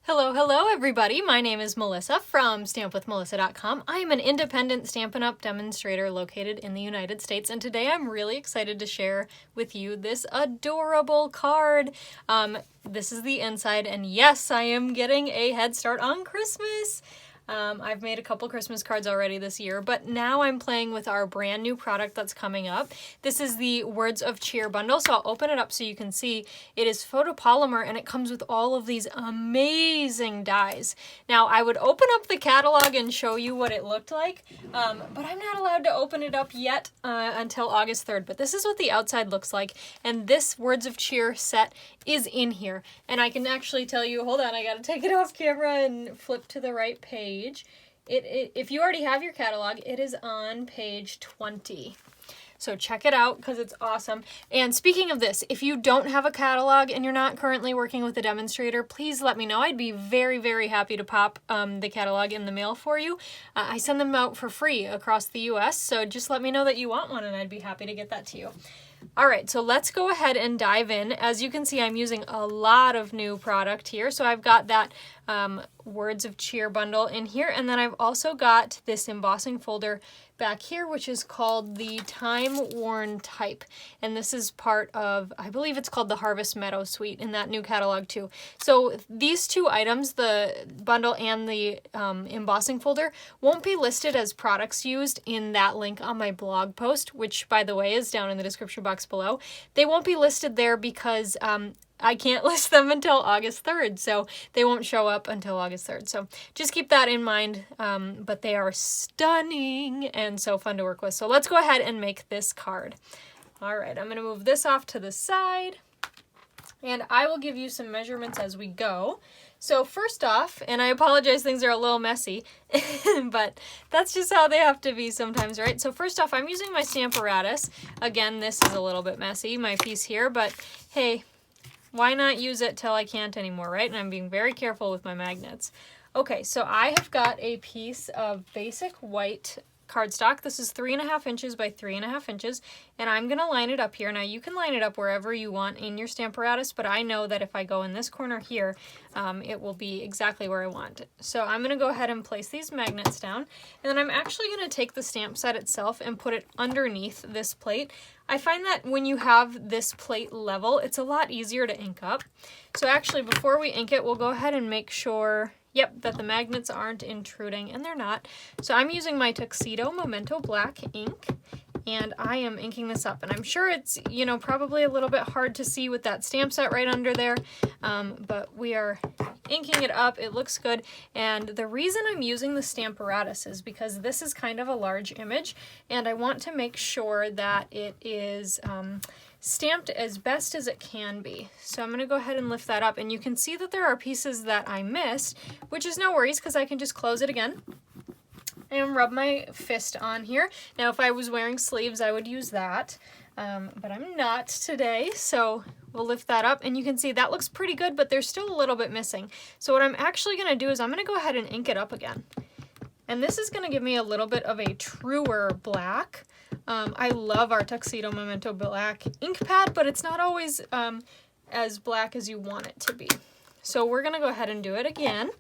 Hello everybody. My name is Melissa from stampwithmelissa.com. I am an independent Stampin' Up! Demonstrator located in the United States, and today I'm really excited to share with you this adorable card. This is the inside, and yes, I am getting a head start on Christmas. I've made a couple Christmas cards already this year, but now I'm playing with our brand new product that's coming up. This is the Words of Cheer bundle, so I'll open it up so you can see. It is photopolymer and it comes with all of these amazing dies. Now, I would open up the catalog and show you what it looked like, but I'm not allowed to open it up yet until August 3rd, but this is what the outside looks like, and this Words of Cheer set is in here. And I can actually tell you, hold on, I gotta take it off camera and flip to the right page. If you already have your catalog, it is on page 20. So check it out because it's awesome. And speaking of this, if you don't have a catalog and you're not currently working with a demonstrator, please let me know. I'd be very, very happy to pop the catalog in the mail for you. I send them out for free across the US, so just let me know that you want one and I'd be happy to get that to you. All right, so let's go ahead and dive in. As you can see, I'm using a lot of new product here. So I've got that Words of Cheer bundle in here, and then I've also got this embossing folder back here, which is called the Timeworn Type. And this is part of, I believe it's called the Harvest Meadow Suite in that new catalog too. So these two items, the bundle and the embossing folder, won't be listed as products used in that link on my blog post, which by the way is down in the description box below. They won't be listed there because I can't list them until August 3rd, so they won't show up until August 3rd. So just keep that in mind, but they are stunning and so fun to work with. So let's go ahead and make this card. All right, I'm going to move this off to the side, and I will give you some measurements as we go. So first off, and I apologize, things are a little messy, but that's just how they have to be sometimes, right? So first off, I'm using my Stamparatus. Again, this is a little bit messy, my piece here, but hey, why not use it till I can't anymore, right? And I'm being very careful with my magnets. Okay, so I have got a piece of basic white cardstock. This is 3.5 inches by 3.5 inches, and I'm gonna line it up here. Now you can line it up wherever you want in your Stamparatus, but I know that if I go in this corner here, it will be exactly where I want it. So I'm gonna go ahead and place these magnets down, and then I'm actually gonna take the stamp set itself and put it underneath this plate. I find that when you have this plate level, it's a lot easier to ink up. So actually, before we ink it, we'll go ahead and make sure, yep, that the magnets aren't intruding, and they're not. So I'm using my Tuxedo Memento Black ink, and I am inking this up. And I'm sure it's, you know, probably a little bit hard to see with that stamp set right under there, but we are inking it up. It looks good. And the reason I'm using the Stamparatus is because this is kind of a large image, and I want to make sure that it is stamped as best as it can be. So I'm going to go ahead and lift that up, and you can see that there are pieces that I missed, which is no worries because I can just close it again and rub my fist on here. Now if I was wearing sleeves, I would use that, but I'm not today, so we'll lift that up, and you can see that looks pretty good, but there's still a little bit missing. So what I'm actually going to do is I'm going to go ahead and ink it up again. And this is going to give me a little bit of a truer black. I love our Tuxedo Memento Black ink pad, but it's not always as black as you want it to be. So we're going to go ahead and do it again.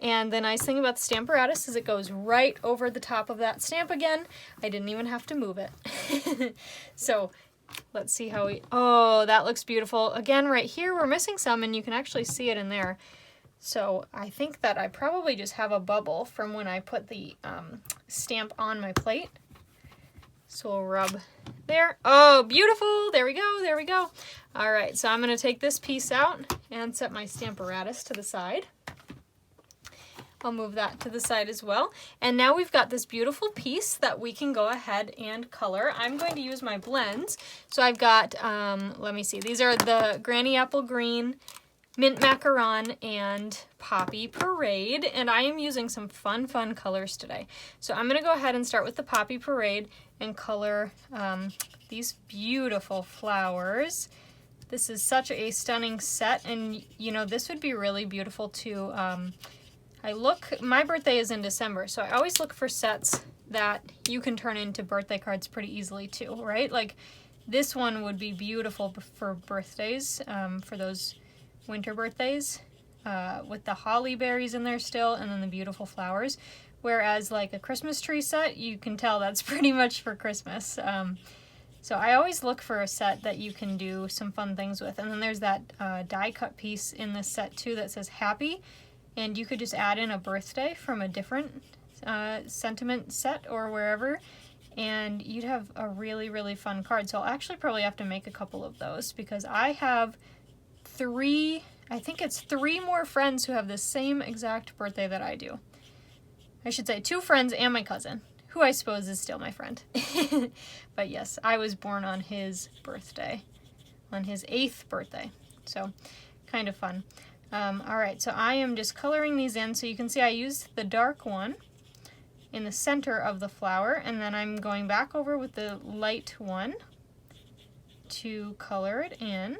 And the nice thing about the Stamparatus is it goes right over the top of that stamp again. I didn't even have to move it. So let's see how we, oh, that looks beautiful. Again, right here, we're missing some, and you can actually see it in there. So I think that I probably just have a bubble from when I put the stamp on my plate. So we'll rub there. Oh, beautiful. There we go. There we go. All right, so I'm going to take this piece out and set my Stamparatus to the side. I'll move that to the side as well. And now we've got this beautiful piece that we can go ahead and color. I'm going to use my blends. So I've got, let me see, these are the Granny Apple Green, Mint Macaron, and Poppy Parade, and I am using some fun colors today. So I'm going to go ahead and start with the Poppy Parade and color these beautiful flowers. This is such a stunning set, and you know, this would be really beautiful to, my birthday is in December, so I always look for sets that you can turn into birthday cards pretty easily too, right? Like this one would be beautiful for birthdays, for those winter birthdays. with the holly berries in there still, and then the beautiful flowers. Whereas like a Christmas tree set, you can tell that's pretty much for Christmas. So I always look for a set that you can do some fun things with. And then there's that die cut piece in this set too that says happy, and you could just add in a birthday from a different sentiment set or wherever, and you'd have a really, really fun card. So I'll actually probably have to make a couple of those because I have three more friends who have the same exact birthday that I do. I should say 2 friends and my cousin, who I suppose is still my friend. But yes, I was born on his birthday, on his 8th birthday. So kind of fun. All right, so I am just coloring these in. So you can see I used the dark one in the center of the flower, and then I'm going back over with the light one to color it in.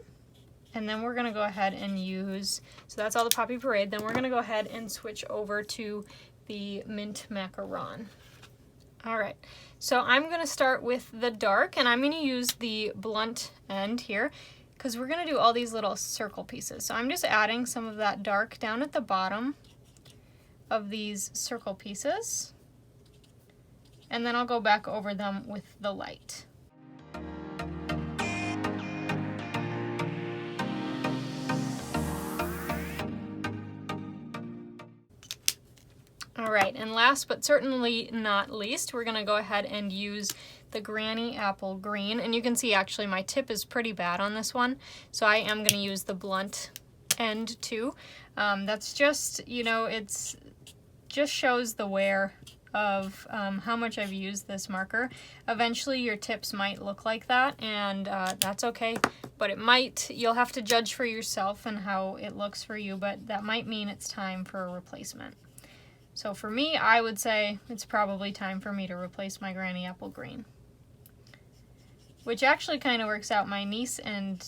And then we're gonna go ahead and use, so that's all the Poppy Parade. Then we're gonna go ahead and switch over to the mint macaron. All right, so I'm gonna start with the dark, and I'm gonna use the blunt end here because we're gonna do all these little circle pieces. So I'm just adding some of that dark down at the bottom of these circle pieces, and then I'll go back over them with the light. All right, and last but certainly not least, we're gonna go ahead and use the Granny Apple Green. And you can see actually my tip is pretty bad on this one, so I am gonna use the blunt end too. That's just, you know, it's just shows the wear of how much I've used this marker. Eventually your tips might look like that, and that's okay, but it might, you'll have to judge for yourself and how it looks for you, but that might mean it's time for a replacement. So for me, I would say it's probably time for me to replace my Granny Apple Green. Which actually kind of works out. My niece and,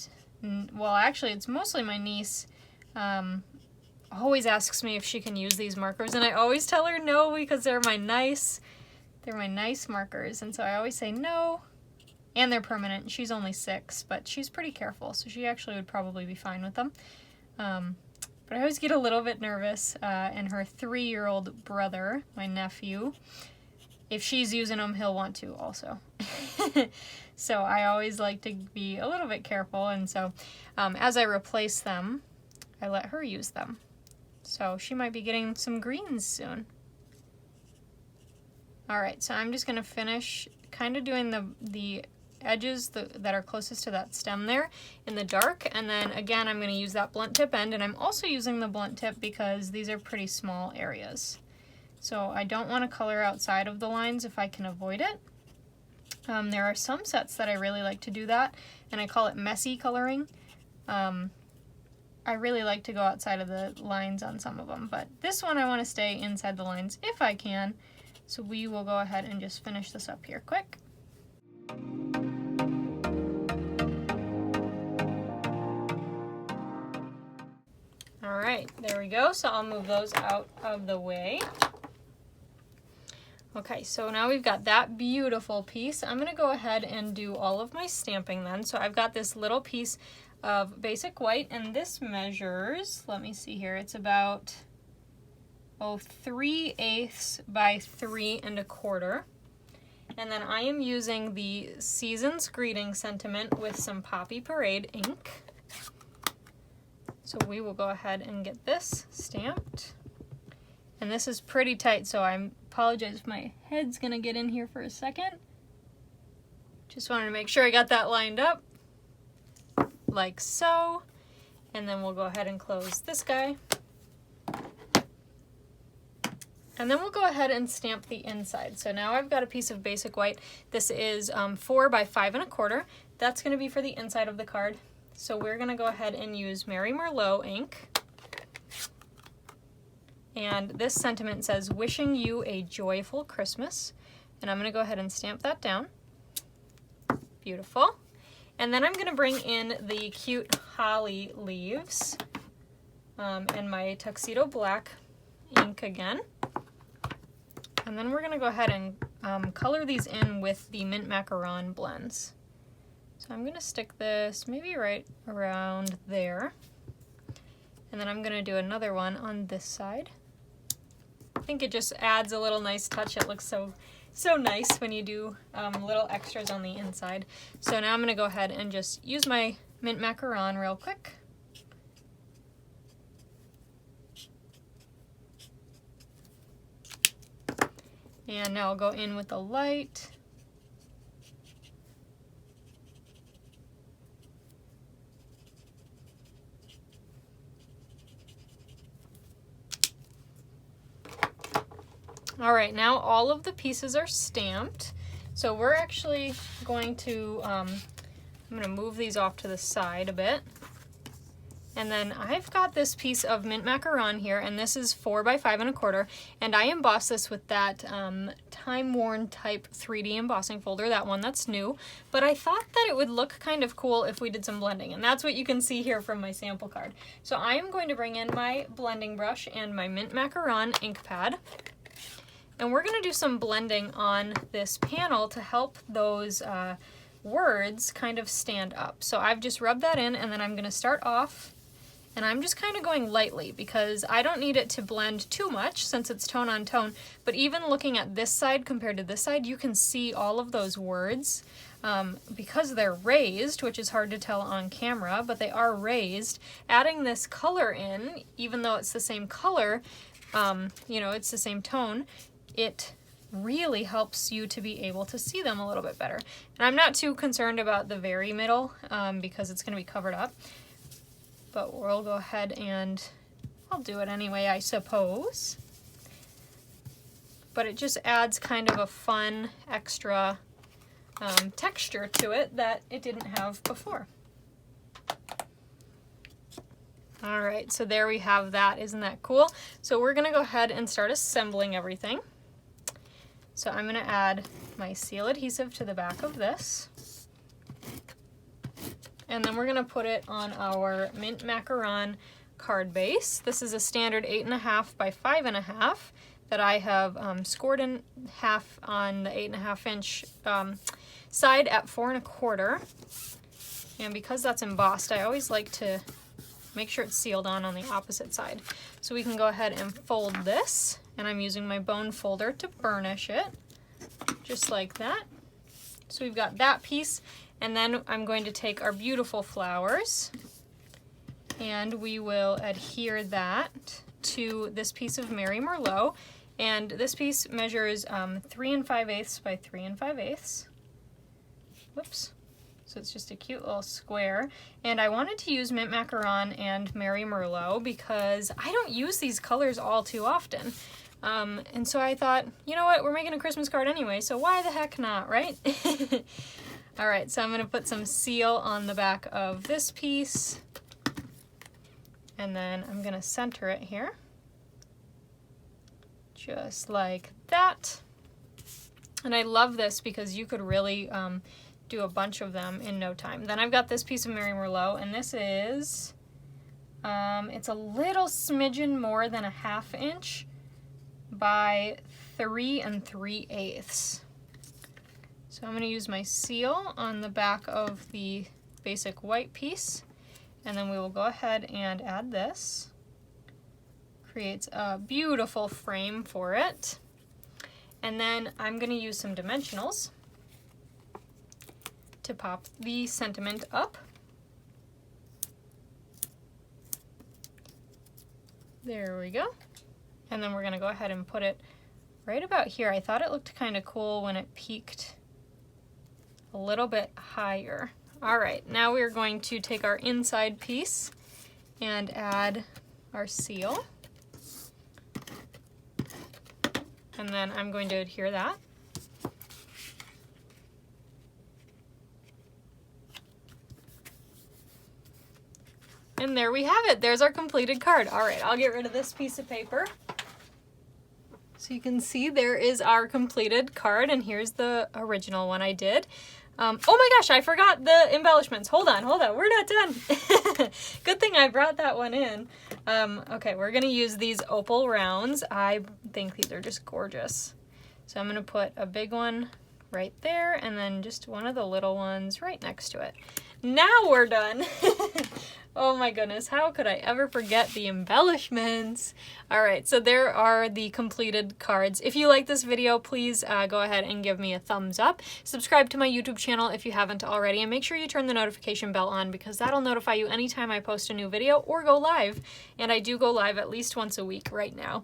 well actually it's mostly my niece, always asks me if she can use these markers, and I always tell her no because they're my nice markers, and so I always say no. And they're permanent. She's only 6, but she's pretty careful, so she actually would probably be fine with them. But I always get a little bit nervous, and her 3-year-old brother, my nephew, if she's using them, he'll want to also. So I always like to be a little bit careful, and so as I replace them, I let her use them. So she might be getting some greens soon. All right, so I'm just gonna finish kind of doing the edges that are closest to that stem there in the dark, and then again I'm going to use that blunt tip end, and I'm also using the blunt tip because these are pretty small areas, so I don't want to color outside of the lines if I can avoid it. There are some sets that I really like to do that, and I call it messy coloring. I really like to go outside of the lines on some of them, but this one I want to stay inside the lines if I can, so we will go ahead and just finish this up here quick. All right, there we go. So I'll move those out of the way. Okay, so now we've got that beautiful piece. I'm gonna go ahead and do all of my stamping then. So I've got this little piece of basic white, and this measures, let me see here, it's about 3/8 by 3 1/4. And then I am using the Season's Greeting Sentiment with some Poppy Parade ink. So we will go ahead and get this stamped. And this is pretty tight, so I apologize if my head's gonna get in here for a second. Just wanted to make sure I got that lined up, like so. And then we'll go ahead and close this guy. And then we'll go ahead and stamp the inside. So now I've got a piece of basic white. This is 4 by 5 1/4. That's gonna be for the inside of the card. So we're gonna go ahead and use Mary Merlot ink. And this sentiment says, wishing you a joyful Christmas. And I'm gonna go ahead and stamp that down. Beautiful. And then I'm gonna bring in the cute holly leaves and my Tuxedo Black ink again. And then we're gonna go ahead and color these in with the Mint Macaron blends. So I'm gonna stick this maybe right around there. And And then I'm gonna do another one on this side. I think it just adds a little nice touch. It looks so nice when you do little extras on the inside. So now I'm gonna go ahead and just use my mint macaron real quick. And now I'll go in with the light. All right, now all of the pieces are stamped. So we're actually going to, I'm gonna move these off to the side a bit. And then I've got this piece of mint macaron here, and this is 4 by 5 1/4, and I embossed this with that Timeworn Type 3D embossing folder, that one that's new. But I thought that it would look kind of cool if we did some blending, and that's what you can see here from my sample card. So I am going to bring in my blending brush and my mint macaron ink pad. And we're gonna do some blending on this panel to help those words kind of stand up. So I've just rubbed that in, and then I'm gonna start off, and I'm just kind of going lightly because I don't need it to blend too much since it's tone on tone. But even looking at this side compared to this side, you can see all of those words because they're raised, which is hard to tell on camera, but they are raised. Adding this color in, even though it's the same color, you know, it's the same tone, it really helps you to be able to see them a little bit better. And I'm not too concerned about the very middle because it's going to be covered up. But we'll go ahead and I'll do it anyway, I suppose. But it just adds kind of a fun extra texture to it that it didn't have before. All right, so there we have that. Isn't that cool? So we're going to go ahead and start assembling everything. So I'm going to add my seal adhesive to the back of this. And then we're going to put it on our mint macaron card base. This is a standard 8.5 by 5.5 that I have scored in half on the 8.5 inch side at 4 1/4. And because that's embossed, I always like to make sure it's sealed on the opposite side. So we can go ahead and fold this, and I'm using my bone folder to burnish it, just like that. So we've got that piece, and then I'm going to take our beautiful flowers, and we will adhere that to this piece of Mary Merlot, and this piece measures 3 5/8 by 3 5/8. Whoops. So it's just a cute little square. And I wanted to use mint macaron and Mary Merlot because I don't use these colors all too often. And so I thought, you know what, we're making a Christmas card anyway, so why the heck not, right? All right, so I'm gonna put some seal on the back of this piece, and then I'm gonna center it here, just like that. And I love this because you could really do a bunch of them in no time. Then I've got this piece of Mary Merlot, and this is, it's a little smidgen more than a 1/2 inch by 3 3/8. So I'm going to use my seal on the back of the basic white piece, and then we will go ahead and add this. Creates a beautiful frame for it. And then I'm going to use some dimensionals to pop the sentiment up. There we go. And then we're going to go ahead and put it right about here. I thought it looked kind of cool when it peaked a little bit higher. All right, now we're going to take our inside piece and add our seal. And then I'm going to adhere that. And there we have it. There's our completed card. All right, I'll get rid of this piece of paper. So you can see there is our completed card, and here's the original one I did. Oh my gosh, I forgot the embellishments. Hold on, we're not done. Good thing I brought that one in. Okay, we're gonna use these opal rounds. I think these are just gorgeous. So I'm gonna put a big one right there, and then just one of the little ones right next to it. Now we're done. Oh my goodness, how could I ever forget the embellishments? Alright, so there are the completed cards. If you like this video, please go ahead and give me a thumbs up. Subscribe to my YouTube channel if you haven't already, and make sure you turn the notification bell on because that'll notify you anytime I post a new video or go live. And I do go live at least once a week right now.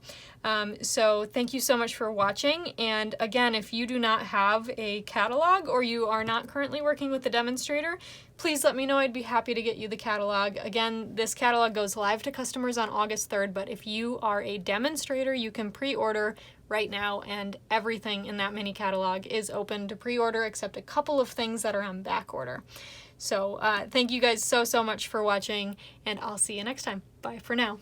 So thank you so much for watching, and again, if you do not have a catalog or you are not currently working with the demonstrator, please let me know. I'd be happy to get you the catalog. Again, this catalog goes live to customers on August 3rd, but if you are a demonstrator, you can pre-order right now, and everything in that mini catalog is open to pre-order except a couple of things that are on back order. So thank you guys so much for watching, and I'll see you next time. Bye for now.